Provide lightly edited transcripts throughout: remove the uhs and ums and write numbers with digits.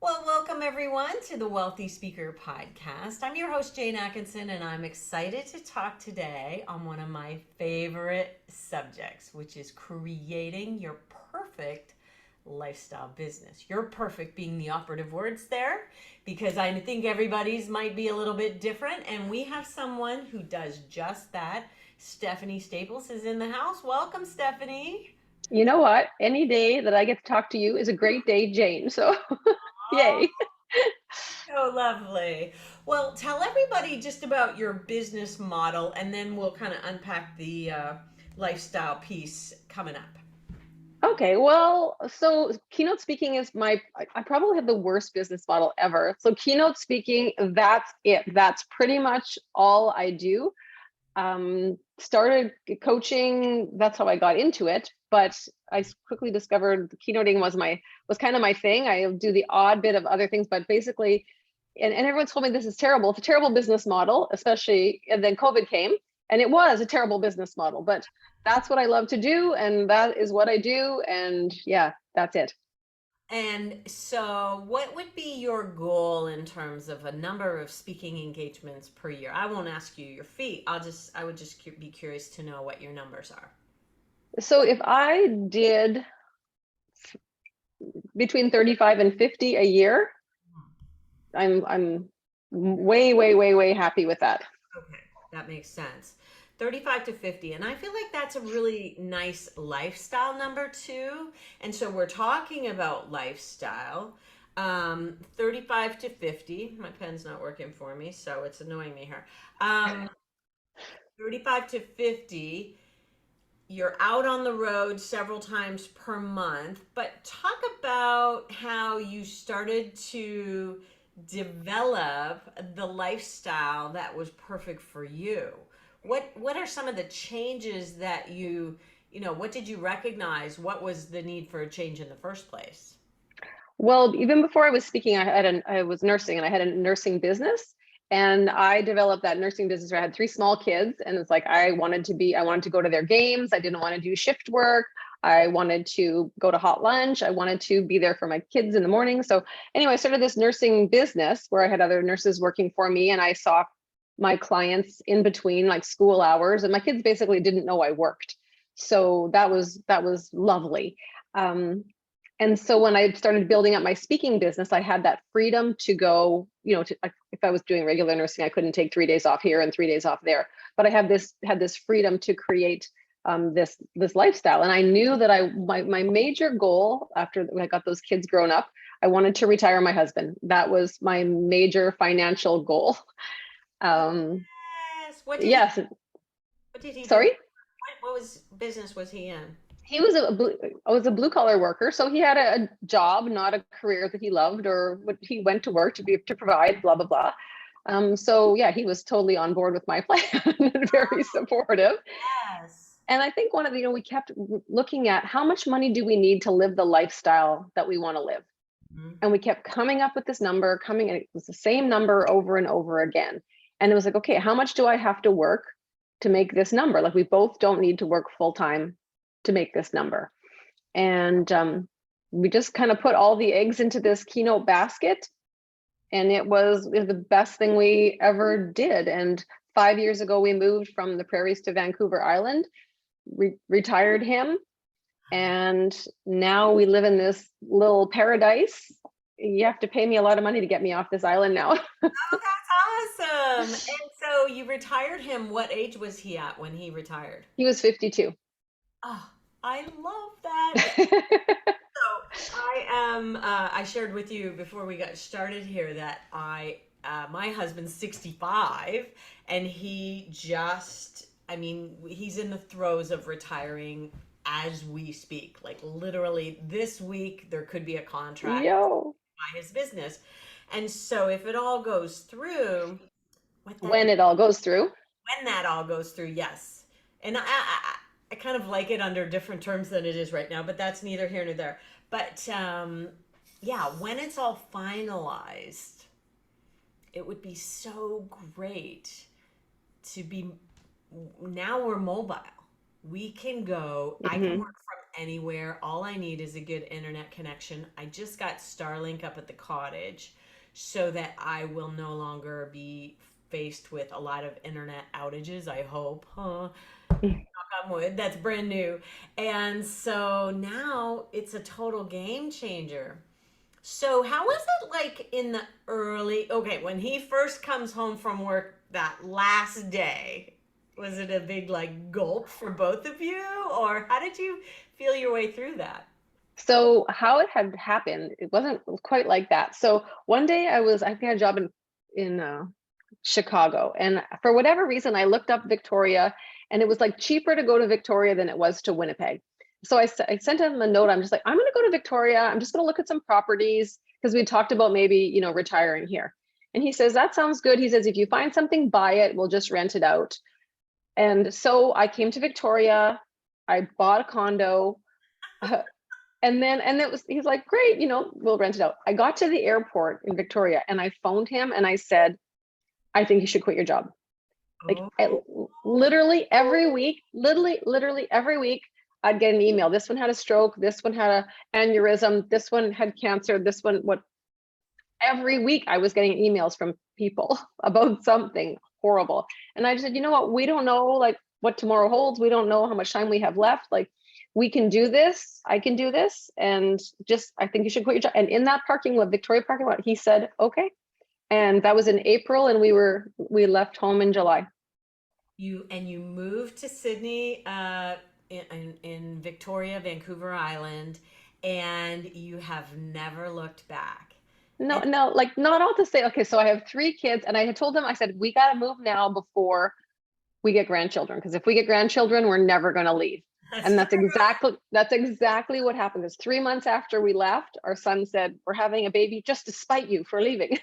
Well, welcome everyone to the Wealthy Speaker Podcast. I'm your host, Jane Atkinson, and I'm excited to talk today on one of my favorite subjects, which is creating your perfect lifestyle business. Your perfect being the operative words there, because I think everybody's might be a little bit different, and we have someone who does just that. Stephanie Staples is in the house. Welcome, Stephanie. You know what? Any day that I get to talk to you is a great day, Jane. So, yay. Oh, lovely. Well, tell everybody just about your business model, and then we'll kind of unpack the lifestyle piece coming up. Okay, well, so keynote speaking is I probably have the worst business model ever. So, keynote speaking, that's it. That's pretty much all I do. Started coaching, that's how I got into it. But I quickly discovered keynoting was kind of my thing. I do the odd bit of other things, but basically, and everyone told me this is terrible. It's a terrible business model, especially, and then COVID came, and it was a terrible business model. But that's what I love to do, and that is what I do, and yeah, that's it. And so, what would be your goal in terms of a number of speaking engagements per year? I won't ask you your fee. I would just be curious to know what your numbers are. So if I did between 35 and 50 a year, I'm way, way, way, way happy with that. Okay, that makes sense. 35 to 50. And I feel like that's a really nice lifestyle number too. And so we're talking about lifestyle. 35 to 50. My pen's not working for me, so it's annoying me here. 35 to 50. You're out on the road several times per month, but talk about how you started to develop the lifestyle that was perfect for you. What are some of the changes that what did you recognize? What was the need for a change in the first place? Well, even before I was speaking, I was nursing and I had a nursing business. And I developed that nursing business where I had three small kids. And it's like I wanted to go to their games. I didn't want to do shift work. I wanted to go to hot lunch. I wanted to be there for my kids in the morning. So anyway, I started this nursing business where I had other nurses working for me, and I saw my clients in between like school hours. And my kids basically didn't know I worked. So that was lovely. Um, and so when I started building up my speaking business, I had that freedom to go, if I was doing regular nursing, I couldn't take 3 days off here and 3 days off there. But I had this freedom to create this lifestyle. And I knew that my major goal after I got those kids grown up, I wanted to retire my husband. That was my major financial goal. Um, Yes. yes, What did he do? sorry. What was business was he in? He was a blue collar worker, so he had a job, not a career that he loved or what he went to work to provide, blah blah blah. So yeah, he was totally on board with my plan and very supportive. Yes. And I think one of the, we kept looking at how much money do we need to live the lifestyle that we want to live, Mhm. and we kept coming up with this number, and it was the same number over and over again. And it was like, okay, how much do I have to work to make this number? Like we both don't need to work full time to make this number. And we just kind of put all the eggs into this keynote basket. And it was the best thing we ever did. And 5 years ago, we moved from the prairies to Vancouver Island, retired him. And now we live in this little paradise. You have to pay me a lot of money to get me off this island now. Oh, that's awesome. And so you retired him. What age was he at when he retired? He was 52. Oh, I love that. So I shared with you before we got started here that my husband's 65 and he's in the throes of retiring as we speak. Like literally this week, there could be a contract Yo. by his business. And so if it all goes through, what that When it all goes through. when that all goes through, yes. And I kind of like it under different terms than it is right now, but that's neither here nor there. But yeah, when it's all finalized, it would be so great to be. Now we're mobile. We can go. I can Mhm. work from anywhere. All I need is a good internet connection. I just got Starlink up at the cottage so that I will no longer be faced with a lot of internet outages, I hope. Huh? Knock on wood, that's brand new. And so now it's a total game changer. So how was it like in the early, okay, when he first comes home from work that last day? Was it a big like gulp for both of you, or how did you feel your way through that? So how it had happened, it wasn't quite like that. So one day I think I had a job in Chicago, and for whatever reason, I looked up Victoria, and it was like cheaper to go to Victoria than it was to Winnipeg. So I sent him a note. I'm just like, I'm going to go to Victoria. I'm just going to look at some properties because we talked about maybe, retiring here. And he says, that sounds good. He says, if you find something, buy it. We'll just rent it out. And so I came to Victoria. I bought a condo. He's like, great, we'll rent it out. I got to the airport in Victoria and I phoned him and I said, I think you should quit your job. Like literally every week, literally every week, I'd get an email. This one had a stroke. This one had an aneurysm. This one had cancer. This one, what? Every week I was getting emails from people about something horrible. And I just said, you know what? We don't know like what tomorrow holds. We don't know how much time we have left. Like we can do this. I can do this. And just, I think you should quit your job. And in that parking lot, Victoria parking lot, he said, okay. And that was in April, and we left home in July. You moved to Sydney, in Victoria, Vancouver Island, and you have never looked back. No, And no, like not all to say, okay, so I have 3 kids, and I had told them, I said, we got to move now before we get grandchildren, because if we get grandchildren, we're never going to leave. And that's that's exactly what happened. Is 3 months after we left, our son said, we're having a baby just to spite you for leaving.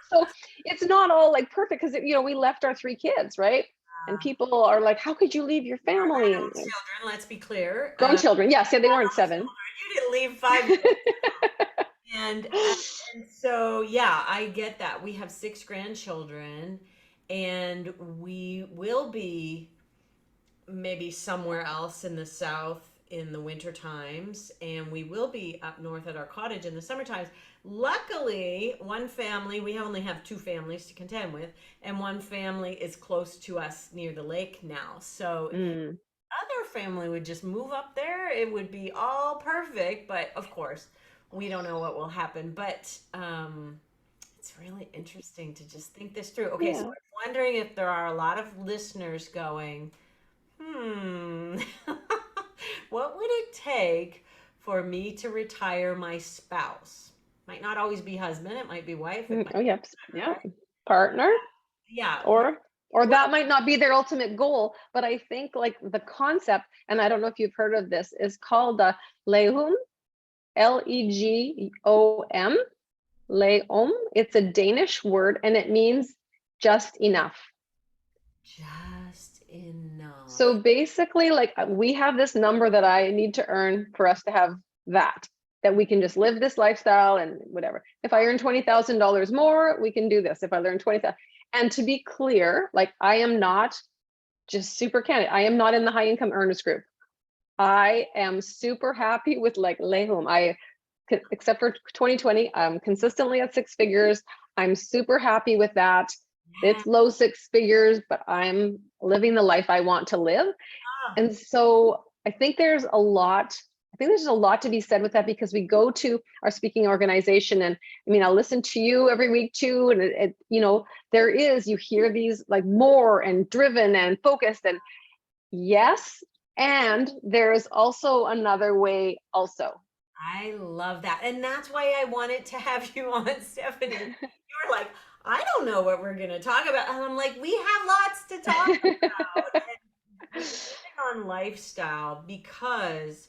So it's not all like perfect because, we left our 3 kids, right? And people are like, how could you leave your family? adult children, let's be clear. Grown children. Yes, yeah, they weren't Adult 7. children. You didn't leave 5 years. And so yeah, I get that. We have 6 grandchildren, and we will be maybe somewhere else in the south in the winter times, and we will be up north at our cottage in the summer times. Luckily, one family, we only have 2 families to contend with, and one family is close to us near the lake now. So Mm, other family would just move up there, it would be all perfect. But of course, we don't know what will happen. But it's really interesting to just think this through. Okay, so yeah. I'm wondering if there are a lot of listeners going, hmm, what would it take for me to retire my spouse? Might not always be husband, it might be wife, it might Oh, yep. be Yeah. right? Partner, Yeah. or What, that might not be their ultimate goal, but I think like the concept, and I don't know if you've heard of this, is called Legom, Legom, Leom. It's a Danish word and it means just enough. just enough. So basically, like we have this number that I need to earn for us to have that we can just live this lifestyle and whatever. If I earn $20,000 more, we can do this. If I earn 20,000, and to be clear, like I am not just super candid. I am not in the high income earners group. I am super happy with like Lehum. Except for 2020, I'm consistently at 6 figures. I'm super happy with that. Yeah. It's low 6 figures, but I'm living the life I want to live. Ah, And so I think there's a lot to be said with that, because we go to our speaking organization, and I mean, I'll listen to you every week too. And you hear these like more and driven and focused, and yes. And there's also another way also. I love that. And that's why I wanted to have you on, Stephanie. You were like, I don't know what we're going to talk about. And I'm like, we have lots to talk about. And we hit on lifestyle because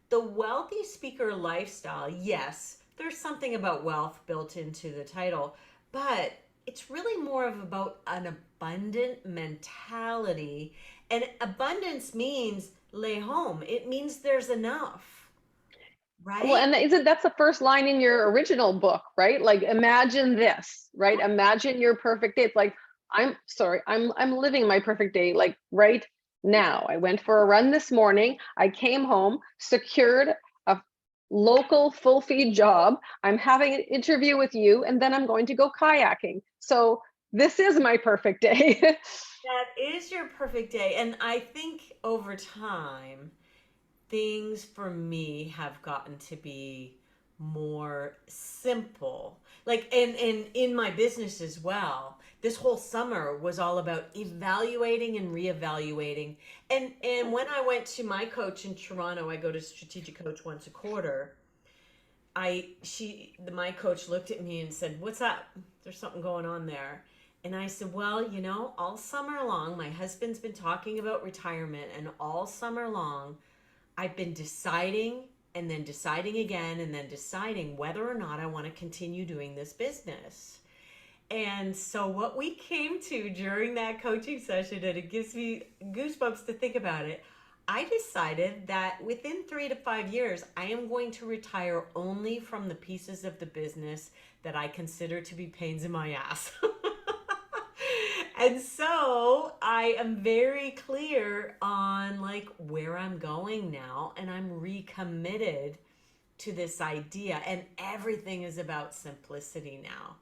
the wealthy speaker lifestyle, yes, there's something about wealth built into the title, but it's really more of about an abundant mentality. And abundance means lay home. It means there's enough, Well, right? and that's the first line in your original book, right? Like imagine this, right? Imagine your perfect day. It's like, I'm sorry, I'm living my perfect day, like, right? Now, I went for a run this morning. I came home, secured a local full feed job. I'm having an interview with you, and then I'm going to go kayaking. So this is my perfect day. That is your perfect day. And I think over time, things for me have gotten to be more simple. Like and in my business as well. This whole summer was all about evaluating and reevaluating. And when I went to my coach in Toronto, I go to strategic coach once a quarter. My coach looked at me and said, "What's up? There's something going on there." And I said, "Well, all summer long, my husband's been talking about retirement, and all summer long, I've been deciding and then deciding again and then deciding whether or not I want to continue doing this business." And so, what we came to during that coaching session, and it gives me goosebumps to think about it, I decided that within 3 to 5 years, I am going to retire only from the pieces of the business that I consider to be pains in my ass. And so I am very clear on like where I'm going now, and I'm recommitted to this idea, and everything is about simplicity now.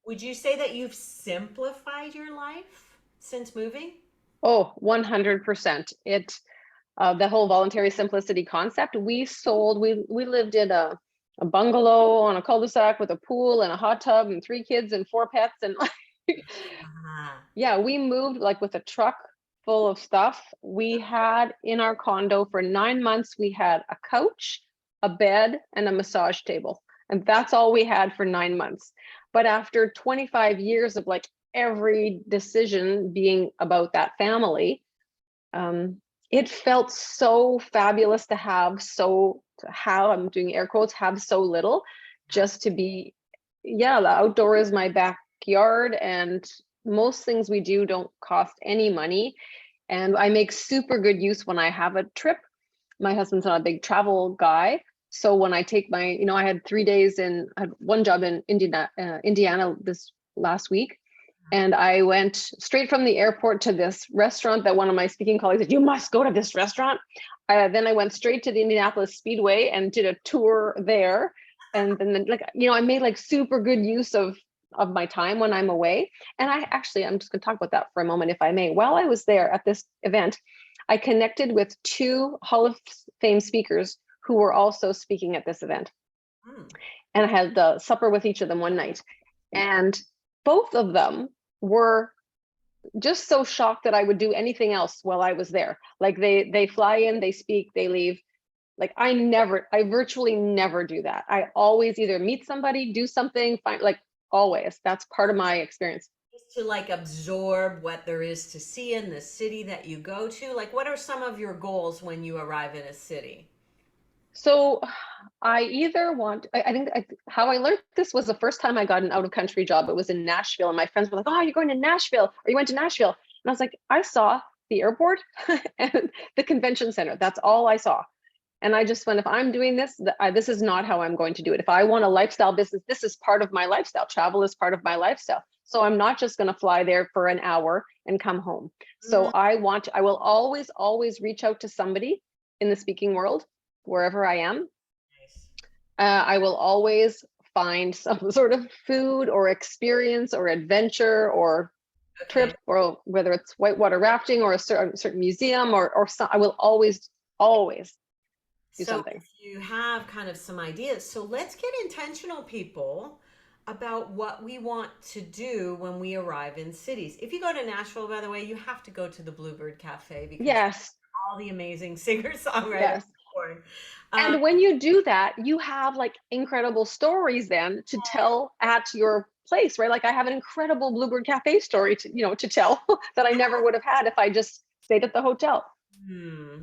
Would you say that you've simplified your life since moving? Oh, 100%. The whole voluntary simplicity concept, we lived in a bungalow on a cul-de-sac with a pool and a hot tub and 3 kids and 4 pets. And Ah, yeah, we moved like with a truck full of stuff. We had in our condo for 9 months, we had a couch, a bed, and a massage table. And that's all we had for 9 months. But after 25 years of like every decision being about that family, um, it felt so fabulous I'm doing air quotes, have so little, just to be, yeah, the outdoor is my backyard, and most things we do don't cost any money. And I make super good use when I have a trip. My husband's not a big travel guy. So when I take I had 3 days I had one job in Indiana this last week. And I went straight from the airport to this restaurant that one of my speaking colleagues said, "You must go to this restaurant." Then I went straight to the Indianapolis Speedway and did a tour there. And then I made like super good use of my time when I'm away. And I'm just gonna talk about that for a moment, if I may. While I was there at this event, I connected with 2 Hall of Fame speakers who were also speaking at this event. hmm. And I had the supper with each of them one night. And both of them were just so shocked that I would do anything else while I was there. Like they fly in, they speak, they leave. Like I virtually never do that. I always either meet somebody, do something, find like always. That's part of my experience. Just to like absorb what there is to see in the city that you go to. Like, what are some of your goals when you arrive in a city? So I either want, I think how I learned this was the first time I got an out of country job. It was in Nashville, and my friends were like, "Oh, you're going to Nashville, or you went to Nashville." And I was like, "I saw the airport and the convention center. That's all I saw." And I just went, if I'm doing this, this is not how I'm going to do it. If I want a lifestyle business, this is part of my lifestyle. Travel is part of my lifestyle. So I'm not just going to fly there for an hour and come home. So Mm, I will always, always reach out to somebody in the speaking world, wherever I am. nice. I will always find some sort of food or experience or adventure or Okay. trip, or whether it's whitewater rafting or a certain museum or some, I will always do So something. if you have kind of some ideas, so let's get intentional, people, about what we want to do when we arrive in cities. If you go to Nashville, by the way, you have to go to the Bluebird Cafe because Yes, all the amazing singer-songwriters yes. are born. Um, And when you do that, you have like incredible stories then to tell at your place, right? Like I have an incredible Bluebird Cafe story to tell that I never would have had if I just stayed at the hotel.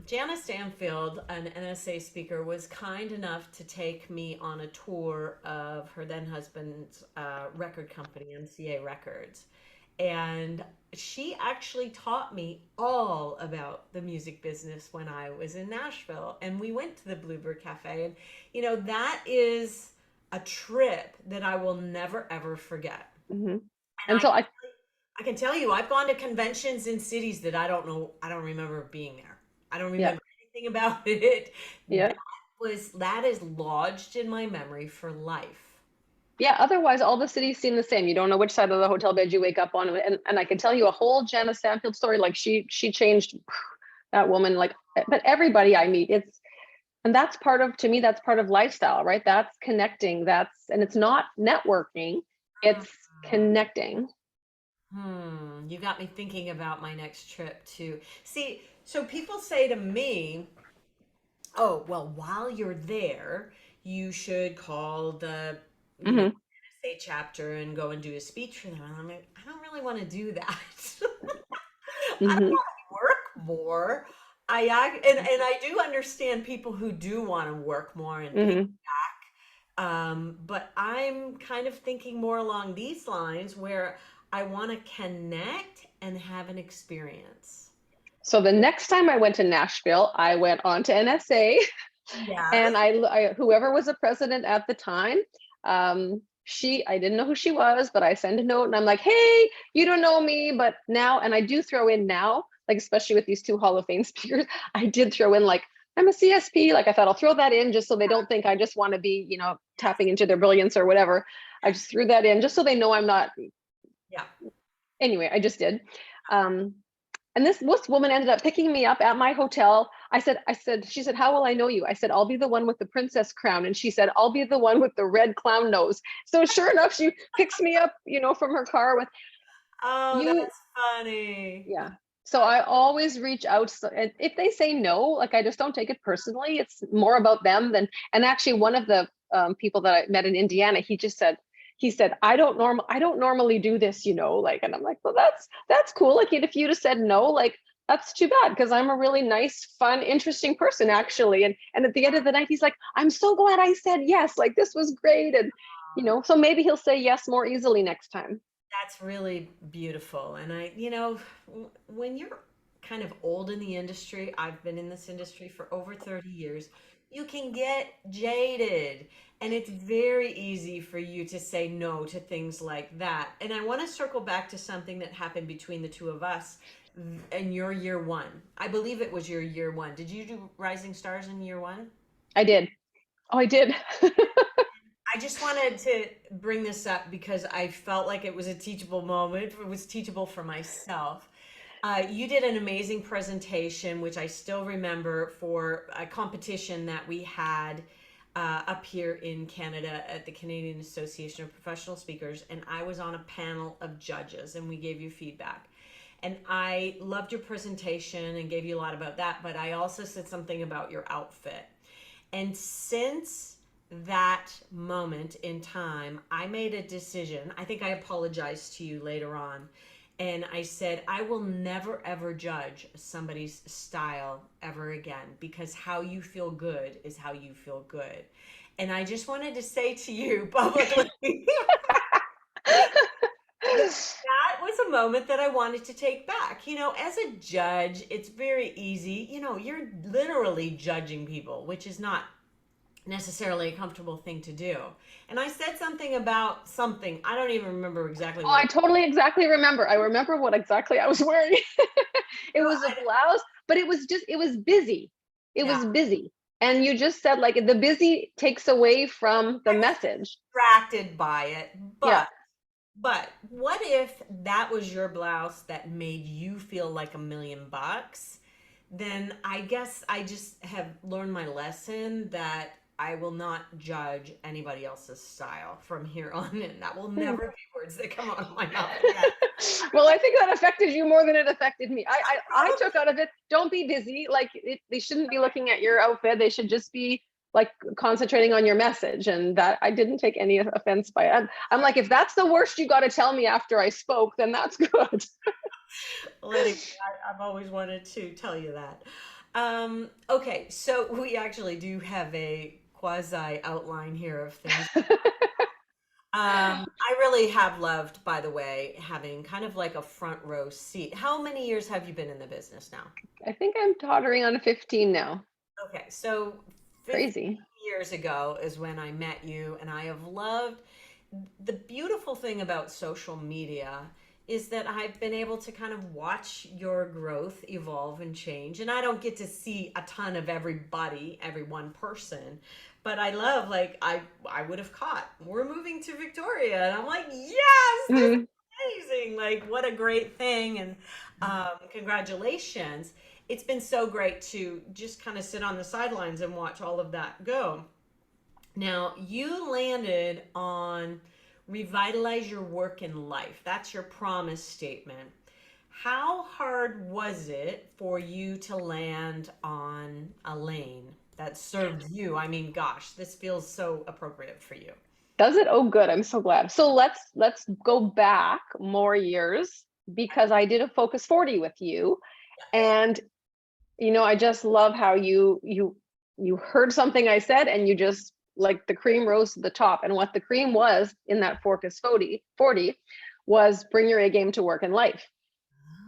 Jana Stanfield, an NSA speaker, was kind enough to take me on a tour of her then husband's record company, MCA Records. And she actually taught me all about the music business when I was in Nashville. And we went to the Bluebird Cafe. And, that is a trip that I will never, ever forget. Mhm. And And I so can I, I can tell you, I've gone to conventions in cities that I don't remember being there. I don't Yeah. remember anything about it. Yeah. That is lodged in my memory for life. Yeah, otherwise all the cities seem the same. You don't know which side of the hotel bed you wake up on. And I can tell you a whole Janice Stanfield story. Like she changed that woman, like, but everybody I meet, and that's part of, to me, that's part of lifestyle, right? That's connecting. And it's not networking, it's Hmm. connecting. You got me thinking about my next trip too. See, so people say to me, "Oh, well, while you're there, you should call the, Hmm. NSA chapter and go and do a speech for them." And I'm like, I don't really want to do that. I don't Hmm. want to work more. And I do understand people who do want to work more and pay. Hmm. But I'm kind of thinking more along these lines where I want to connect and have an experience. So the next time I went to Nashville, I went on to NSA. Yes. And whoever was the president at the time, I didn't know who she was, but I sent a note and I'm like, hey, you don't know me, but now, and I do throw in now, like, especially with these two Hall of Fame speakers, I did throw in, like, I'm a CSP. Like, I thought I'll throw that in just so they don't think I just want to be, tapping into their brilliance or whatever. I just threw that in just so they know I'm not. Yeah. Anyway, I just did. Um, and this woman ended up picking me up at my hotel. She said, how will I know you? I said, I'll be the one with the princess crown. And she said, I'll be the one with the red clown nose. So sure enough, she picks me up, from her car with Oh, you. that's funny. Yeah. So I always reach out. So, and if they say no, like, I just don't take it personally. It's more about them and actually one of the people that I met in Indiana, he said, I don't normally do this, like, and I'm like, well, that's cool. Like, if you'd have said no, like, that's too bad, because I'm a really nice, fun, interesting person, actually. And at the end of the night, he's like, I'm so glad I said yes. Like, this was great. And, so maybe he'll say yes more easily next time. That's really beautiful. And when you're kind of old in the industry, I've been in this industry for over 30 years, you can get jaded. And it's very easy for you to say no to things like that. And I want to circle back to something that happened between the two of us in your year one. I believe it was your year one. Did you do Rising Stars in year one? I did. Oh, I did. I just wanted to bring this up because I felt like it was a teachable moment. It was teachable for myself. You did an amazing presentation, which I still remember, for a competition that we had up here in Canada at the Canadian Association of Professional Speakers. And I was on a panel of judges, and we gave you feedback. And I loved your presentation and gave you a lot about that, but I also said something about your outfit. And since that moment in time, I made a decision. I think I apologized to you later on. And I said, I will never ever judge somebody's style ever again, because how you feel good is how you feel good. And I just wanted to say to you publicly that was a moment that I wanted to take back. As a judge, it's very easy. You're literally judging people, which is not necessarily a comfortable thing to do. And I said something about something. I don't even remember exactly Oh, what I it totally exactly remember. I remember what exactly I was wearing. It was. was a blouse, but it was busy. It Yeah, was busy. And you just said, like, the busy takes away from the I was message. distracted by it. Yeah. But what if that was your blouse that made you feel like $1 million? Then I guess I just have learned my lesson that I will not judge anybody else's style from here on in. That will Hmm. never be words that come out of my mouth again. Well, I think that affected you more than it affected me. I Probably. took out of it, don't be busy. Like, they shouldn't be looking at your outfit. They should just be, like, concentrating on your message. And that, I didn't take any offense by it. I'm like, if that's the worst you got to tell me after I spoke, then that's good. Anyway, I've always wanted to tell you that. Okay, so we actually do have a quasi outline here of things. I really have loved, by the way, having kind of like a front row seat. How many years have you been in the business now? I think I'm tottering on 15 now. Okay, so 15 Crazy. years ago is when I met you, and I have loved the beautiful thing about social media is that I've been able to kind of watch your growth evolve and change. And I don't get to see a ton of everybody, every one person, but I love, like, I would have caught, we're moving to Victoria. And I'm like, yes, this is Mhm. amazing. Like, what a great thing. And congratulations. It's been so great to just kind of sit on the sidelines and watch all of that go. Now, you landed on revitalize your work and life. That's your promise statement. How hard was it for you to land on a lane that served you? I mean, gosh, this feels so appropriate for you. Does it? Oh, good. I'm so glad. So let's go back more years because I did a Focus 40 with you, and I just love how you heard something I said and you just like the cream rose to the top. And what the cream was in that Focus 40 was bring your A game to work and life.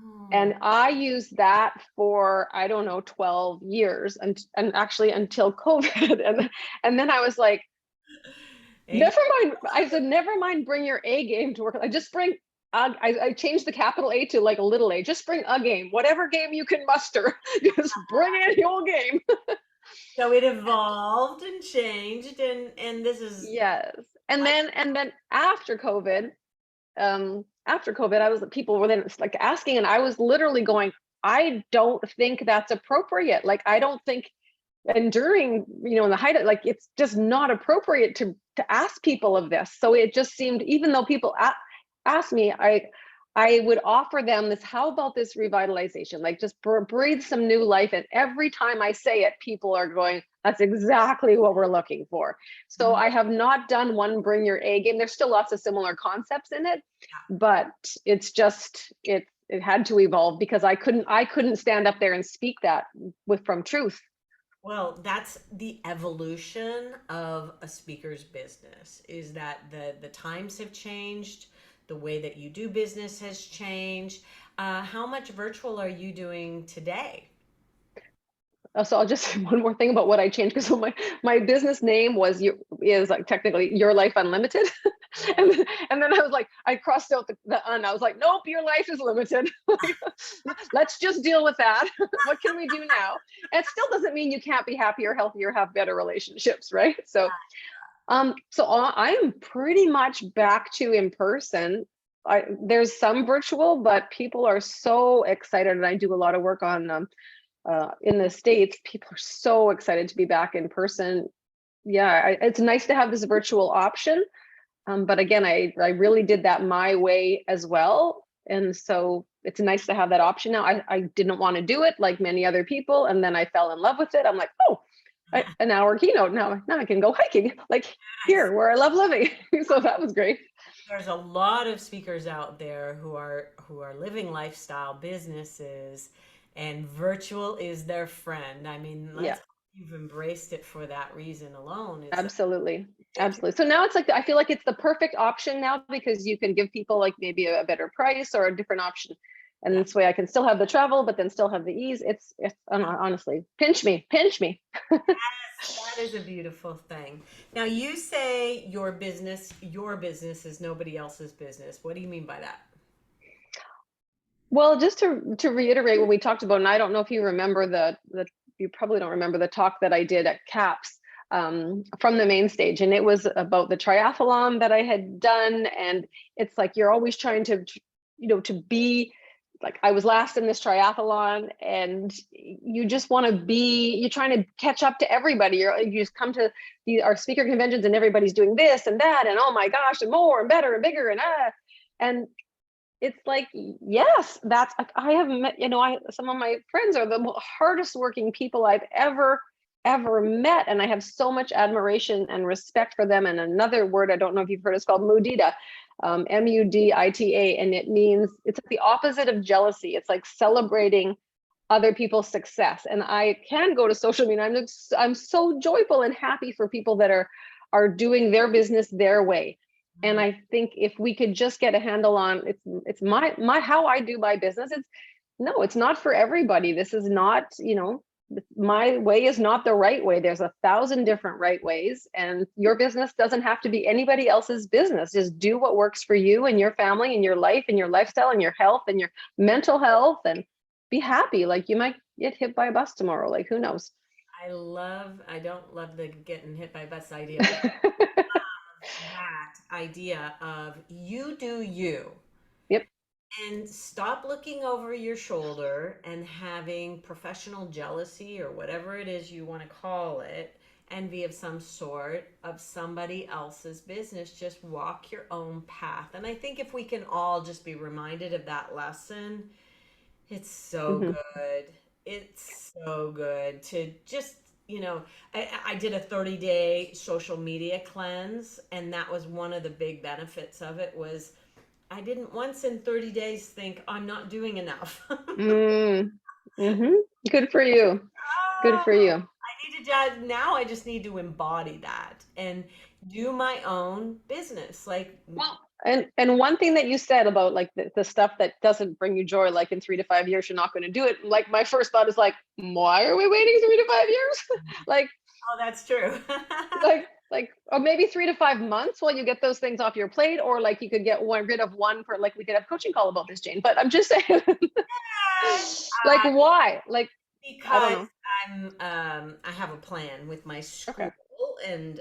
Oh, And I used that for, I don't know, 12 years and actually until COVID. And then I was like, egg. never mind. I said, never mind, bring your A game to work. I just bring, I changed the capital A to like a little a. Just bring a game, whatever game you can muster. Just bring in your game. So it evolved and changed, and this is Yes. And like, then after COVID, I was people were then like asking, and I was literally going, I don't think that's appropriate. Like I don't think, and during in the height of, like it's just not appropriate to ask people of this. So it just seemed, even though people asked me, I would offer them this, how about this revitalization? Like just breathe some new life. And every time I say it, people are going, that's exactly what we're looking for. So mm, I have not done one bring your A game. There's still lots of similar concepts in it, but it's just, it had to evolve because I couldn't stand up there and speak that from truth. well, that's the evolution of a speaker's business, is that the times have changed, the way that you do business has changed. How much virtual are you doing today? So I'll just say one more thing about what I changed, because my business name is like technically Your Life Unlimited, Yeah. and then I was like, I crossed out the un. I was like, nope, your life is limited. Let's just deal with that. What can we do now? And it still doesn't mean you can't be happier, healthier, have better relationships, right? I'm pretty much back to in person. There's some virtual, but people are so excited, and I do a lot of work on in the States. People are so excited to be back in person. Yeah, it's nice to have this virtual option. But again, I really did that my way as well. And so it's nice to have that option now. I didn't want to do it like many other people. And then I fell in love with it. I'm like, oh, an hour keynote. Now I can go hiking like Yes. here where I love living. So that was great. There's a lot of speakers out there who are living lifestyle businesses, and virtual is their friend. I mean, Yeah. let's you've embraced it for that reason alone. Is that Absolutely. it? Absolutely. So now it's like, I feel like it's the perfect option now because you can give people like maybe a better price or a different option. And Yeah. this way I can still have the travel, but then still have the ease. It's honestly, pinch me, pinch me. Yes, that is a beautiful thing. Now you say your business is nobody else's business. What do you mean by that? Well, just to reiterate what we talked about, and I don't know if you remember you probably don't remember the talk that I did at CAPS from the main stage, and it was about the triathlon that I had done, and it's like you're always trying to be like, I was last in this triathlon, and you just want to be, you're trying to catch up to everybody. You just come to our speaker conventions and everybody's doing this and that, and oh my gosh, and more and better and bigger and it's like, yes, that's, I have met, some of my friends are the hardest working people I've ever met. And I have so much admiration and respect for them. And another word, I don't know if you've heard, is called mudita, Mudita. And it means, it's like the opposite of jealousy. It's like celebrating other people's success. And I can go to social media. I'm so joyful and happy for people that are doing their business their way. And Mm. I think if we could just get a handle on it's my how I do my business. It's not for everybody. This is not, my way is not the right way. There's 1,000 different right ways, and your business doesn't have to be anybody else's business. Just do what works for you and your family and your life and your lifestyle and your health and your mental health, and be happy. Like, you might get hit by a bus tomorrow. Like, who knows? I don't love the getting hit by a bus idea, but that idea of you do you. Yep. And stop looking over your shoulder and having professional jealousy or whatever it is you want to call it, envy of some sort of somebody else's business. Just walk your own path. And I think if we can all just be reminded of that lesson, it's so Hmm. good. It's so good to just, I did a 30-day social media cleanse, and that was one of the big benefits of it was I didn't once in 30 days think I'm not doing enough. Mm. Hmm. Good for you. Good Oh, for you. I need to just now I just need to embody that and do my own business. Like, Well, and one thing that you said about like the stuff that doesn't bring you joy, like in 3 to 5 years, you're not going to do it. Like, my first thought is like, why are we waiting 3 to 5 years? like, oh, that's true. or maybe 3 to 5 months while you get those things off your plate, or like you could get rid of one for, like, we could have a coaching call about this, Jane. But I'm just saying, like, why? Like, I don't Because know. I have a plan with my school, Okay. and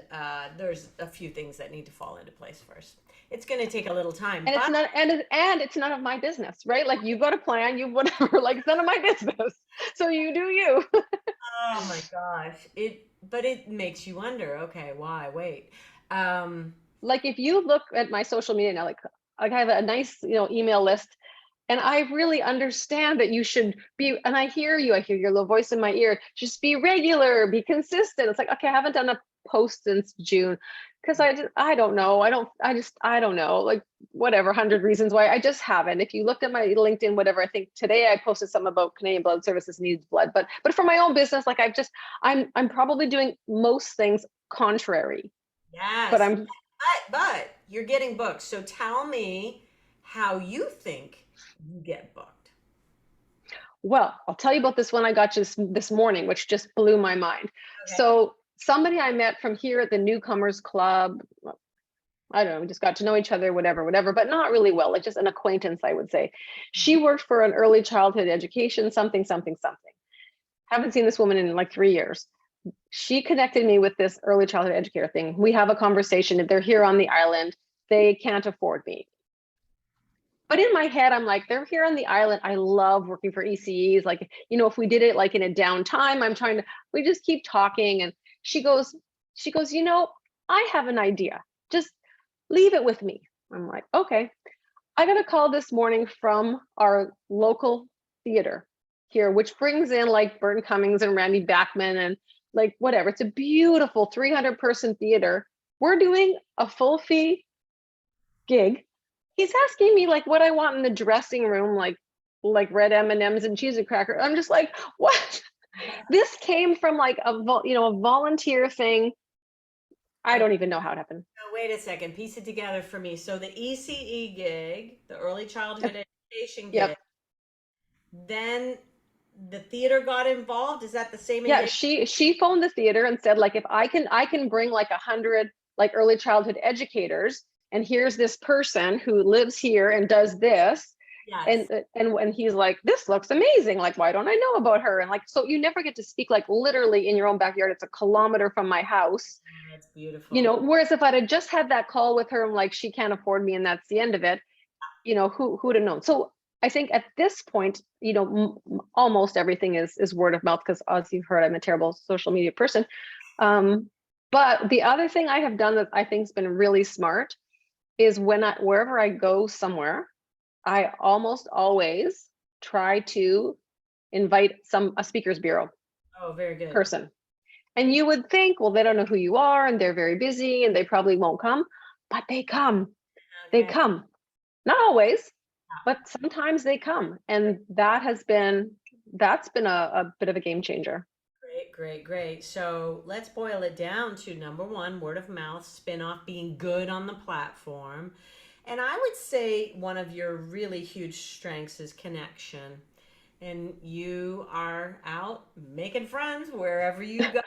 there's a few things that need to fall into place first. It's going to take a little time, And it's but not, and it's none of my business, right? Like, you've got a plan, you whatever, like, it's none of my business. So you do you. oh my gosh, it makes you wonder. Okay, why? Wait. Um, Like, if you look at my social media now, like I have a nice, email list, and I really understand that you should be, and I hear your little voice in my ear, just be regular, be consistent. It's like, okay, I haven't done a post since June because I don't know. I don't know. Like, whatever, 100 reasons why I just haven't. If you looked at my LinkedIn, whatever, I think today I posted something about Canadian Blood Services needs blood, but for my own business, like, I'm probably doing most things contrary, but yes, I'm but you're getting booked. So tell me how you think you get booked. Well, I'll tell you about this one I got just this morning, which just blew my mind. Okay. So, somebody I met from here at the Newcomers Club, I don't know, we just got to know each other, whatever, but not really well, like just an acquaintance, I would say. She worked for an early childhood education, something, something, something. Haven't seen this woman in like 3 years. She connected me with this early childhood educator thing. We have a conversation. They're here on the island. They can't afford me. But in my head, I'm like, they're here on the island. I love working for ECEs. Like, if we did it like in a downtime, we just keep talking. And she goes, I have an idea. Just leave it with me. I'm like, okay. I got a call this morning from our local theater here, which brings in like Burton Cummings and Randy Bachman and like whatever. It's a beautiful 300-person theater. We're doing a full fee gig. He's asking me like what I want in the dressing room, like red M&Ms and cheese and cracker. I'm just like, what? This came from like a volunteer thing. I Okay. don't even know how it happened. So wait a second. Piece it together for me. So the ECE gig, the early childhood education gig, Yep. then the theater got involved. Is that the same Yeah, engagement? she phoned the theater and said, like, if I can bring like 100 like early childhood educators, and here's this person who lives here and does this. Yes. And when he's like, this looks amazing, like, why don't I know about her? And like, so you never get to speak like literally in your own backyard. It's a kilometer from my house. That's beautiful. Whereas if I'd have just had that call with her, I'm like, she can't afford me and that's the end of it, who would have known? So I think at this point, almost everything is word of mouth, because as you've heard, I'm a terrible social media person. But the other thing I have done that I think has been really smart is wherever I go somewhere, I almost always try to invite a speakers bureau Oh, very good. person. And you would think, well, they don't know who you are and they're very busy and they probably won't come, but they come. They Okay. come. Not always, but sometimes they come. And that's been a bit of a game changer. Great, great, great. So let's boil it down to number one, word of mouth, spin off, being good on the platform. And I would say one of your really huge strengths is connection. and you are out making friends wherever you go,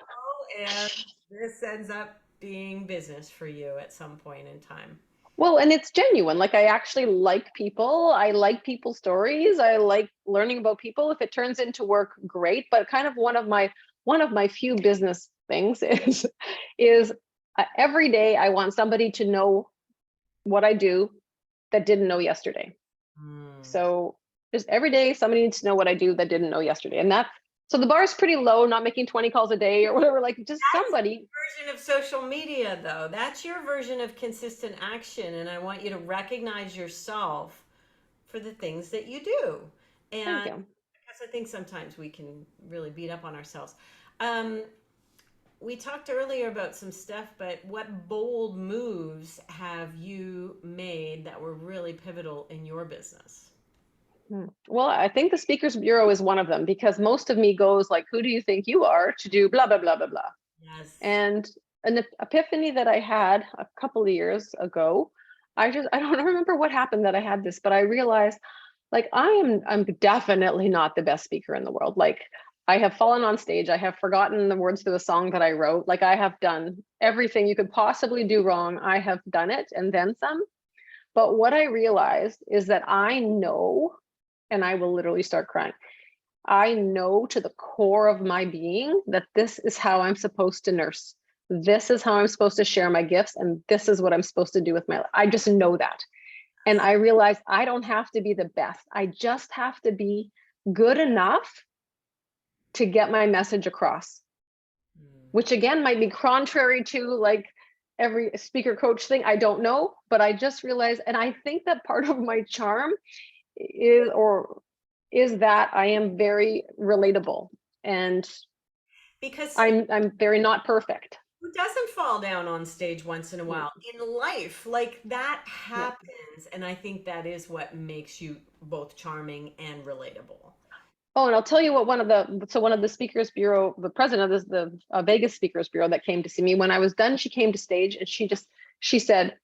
and this ends up being business for you at some point in time. Well, and it's genuine. Like I actually like people. I like people's stories. I like learning about people. If it turns into work, great. But kind of one of my few business things is every day I want somebody to know what I do that didn't know yesterday. Mm. So just every day somebody needs to know what I do that didn't know yesterday. And that so the bar is pretty low, not making 20 calls a day or whatever, like just That's somebody. your version of social media, though. That's your version of consistent action, and I want you to recognize yourself for the things that you do. Thank And you. because I think sometimes we can really beat up on ourselves. Um, we talked earlier about some stuff, but what bold moves have you made that were really pivotal in your business? Well, I think the Speakers Bureau is one of them because most of me goes like, who do you think you are to do blah, blah, blah, blah, blah. Yes. And an epiphany that I had a couple of years ago, I don't remember what happened that I had this, but I realized like I'm definitely not the best speaker in the world. Like I have fallen on stage, I have forgotten the words to a song that I wrote. Like I have done everything you could possibly do wrong. I have done it and then some. But what I realized is that I know, and I will literally start crying. I know to the core of my being that this is how I'm supposed to nurse. This is how I'm supposed to share my gifts. And this is what I'm supposed to do with my life. I just know that. And I realize I don't have to be the best. I just have to be good enough to get my message across, Mm. which again might be contrary to like every speaker coach thing. I don't know, but I just realized, and I think that part of my charm is that I am very relatable and Because I'm very not perfect. who doesn't fall down on stage once in a Yeah. while in life? Like that Yeah. happens. And I think that is what makes you both charming and relatable. Oh, and I'll tell you what, one of the Speakers Bureau, the president of this, the Vegas Speakers Bureau that came to see me when I was done, she came to stage and she said,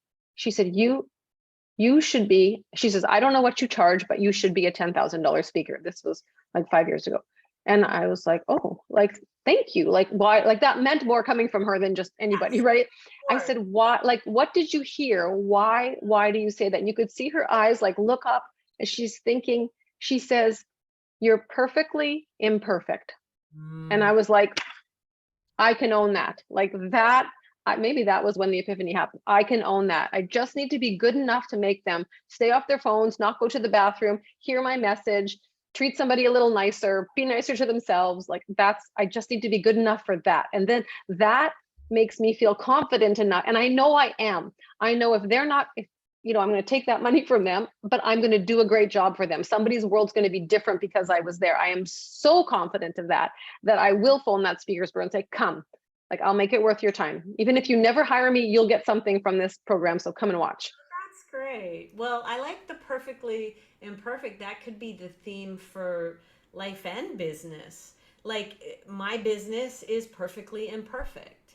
you should be, she says, I don't know what you charge, but you should be a $10,000 speaker. This was like 5 years ago. And I was like, oh, like, thank you. Like, why? Like, that meant more coming from her than just anybody, Yes, right? of I course. said, why? Like, what did you hear? Why do you say that? And you could see her eyes like look up as she's thinking. She says, you're perfectly imperfect. And Mm. I was like, I can own that. Like that, maybe that was when the epiphany happened. I can own that. I just need to be good enough to make them stay off their phones, not go to the bathroom, hear my message, treat somebody a little nicer, be nicer to themselves. Like I just need to be good enough for that. And then that makes me feel confident enough. And I know I am. I know if they're not, if I'm going to take that money from them, but I'm going to do a great job for them. Somebody's world's going to be different because I was there. I am so confident of that I will phone that speakers bureau and say, come, like I'll make it worth your time. Even if you never hire me, you'll get something from this program. So come and watch. That's great. Well, I like the perfectly imperfect. That could be the theme for life and business. Like my business is perfectly imperfect.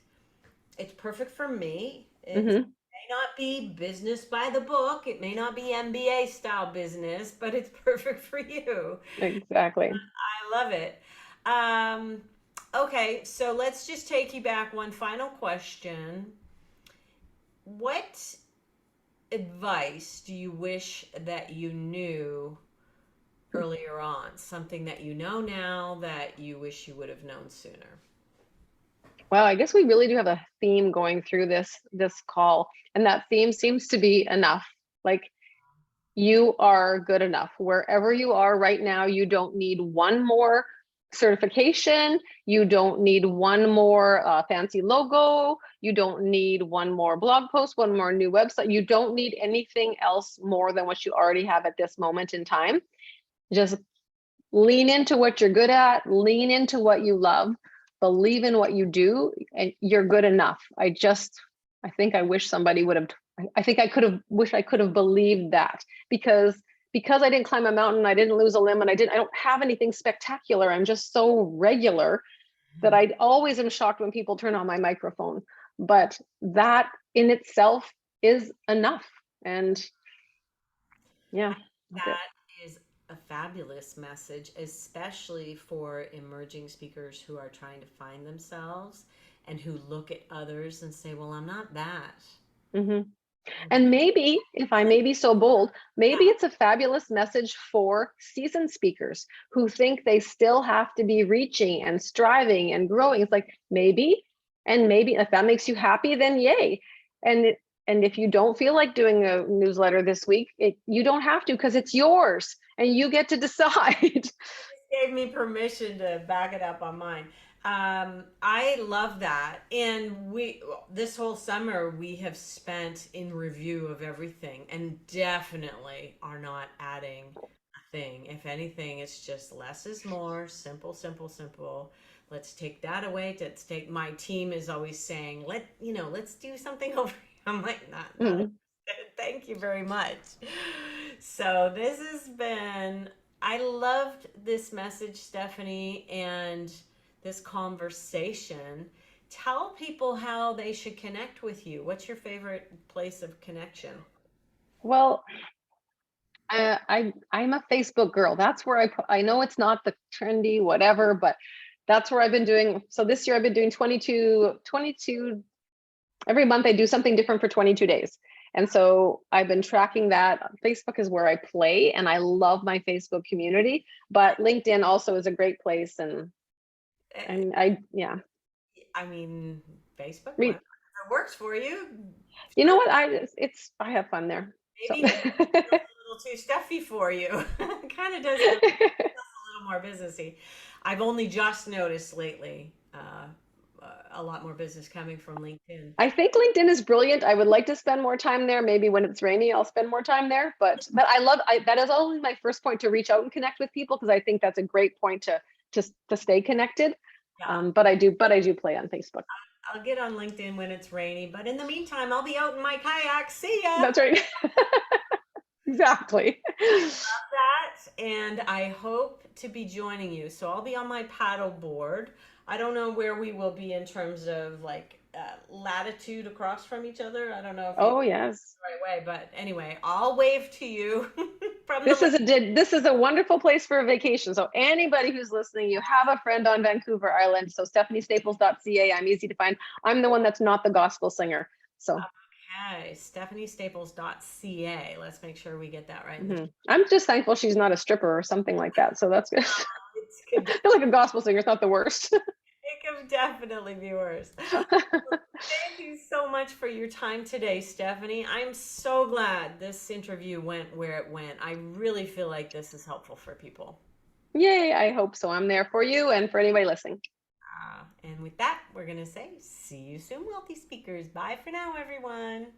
It's perfect for me. It Mm-hmm. may not be business by the book. It may not be MBA style business, but it's perfect for you. Exactly. I love it. Um, okay, so let's just take you back one final question. What advice do you wish that you knew earlier on? Something that you know now that you wish you would have known sooner? Well, I guess we really do have a theme going through this call, and that theme seems to be enough. Like you are good enough wherever you are right now. You don't need one more certification. You don't need one more fancy logo. You don't need one more blog post, one more new website. You don't need anything else more than what you already have at this moment in time. Just lean into what you're good at, lean into what you love, believe in what you do, and you're good enough. I think I wish somebody would have, I think I could have believed that because I didn't climb a mountain, I didn't lose a limb, and I don't have anything spectacular. I'm just so regular that I always am shocked when people turn on my microphone. But that in itself is enough. And yeah, that's it. That is a fabulous message, especially for emerging speakers who are trying to find themselves and who look at others and say, well, I'm not that. Mhm. And maybe, if I may be so bold, maybe it's a fabulous message for seasoned speakers who think they still have to be reaching and striving and growing. It's like maybe, and maybe if that makes you happy, then yay. And if you don't feel like doing a newsletter this week, you don't have to, because it's yours and you get to decide. Gave me permission to back it up on mine. I love that. And this whole summer, we have spent in review of everything and definitely are not adding a thing. If anything, it's just less is more, simple, simple, simple. Let's take that away. My team is always saying, let's do something over here. I'm like, not Mm. thank you very much. So this has been, I loved this message, Stephanie, and this conversation. Tell people how they should connect with you. What's your favorite place of connection? Well, I'm a Facebook girl. That's where I know it's not the trendy whatever, but that's where I've been doing. So this year I've been doing 22 every month. I do something different for 22 days. And so I've been tracking that. Facebook is where I play, and I love my Facebook community, but LinkedIn also is a great place. And yeah. I mean, Facebook, Read, it works for you. you know what? I have fun there. So Maybe it's a little too stuffy for you. Kind of does feel a little more businessy. I've only just noticed lately a lot more business coming from LinkedIn. I think LinkedIn is brilliant. I would like to spend more time there. Maybe when it's rainy, I'll spend more time there. But that is always my first point, to reach out and connect with people, because I think that's a great point to stay connected. Yeah. But I do play on Facebook. I'll get on LinkedIn when it's rainy, but in the meantime, I'll be out in my kayak. See ya. That's right. Exactly. That, and I hope to be joining you. So I'll be on my paddle board. I don't know where we will be in terms of like latitude across from each other. I don't know if you Oh yes. the right way, but anyway, I'll wave to you from the. This is a wonderful place for a vacation. So anybody who's listening, you have a friend on Vancouver Island. So stephaniestaples.ca. I'm easy to find. I'm the one that's not the gospel singer. So Okay, stephaniestaples.ca. Let's make sure we get that right. I'm just thankful she's not a stripper or something like that. So that's good. It's I feel like a gospel singer is not the worst. It could definitely be worse. Thank you so much for your time today, Stephanie. I'm so glad this interview went where it went. I really feel like this is helpful for people. Yay, I hope so. I'm there for you and for anybody listening. And with that, we're going to say, see you soon, wealthy speakers. Bye for now, everyone.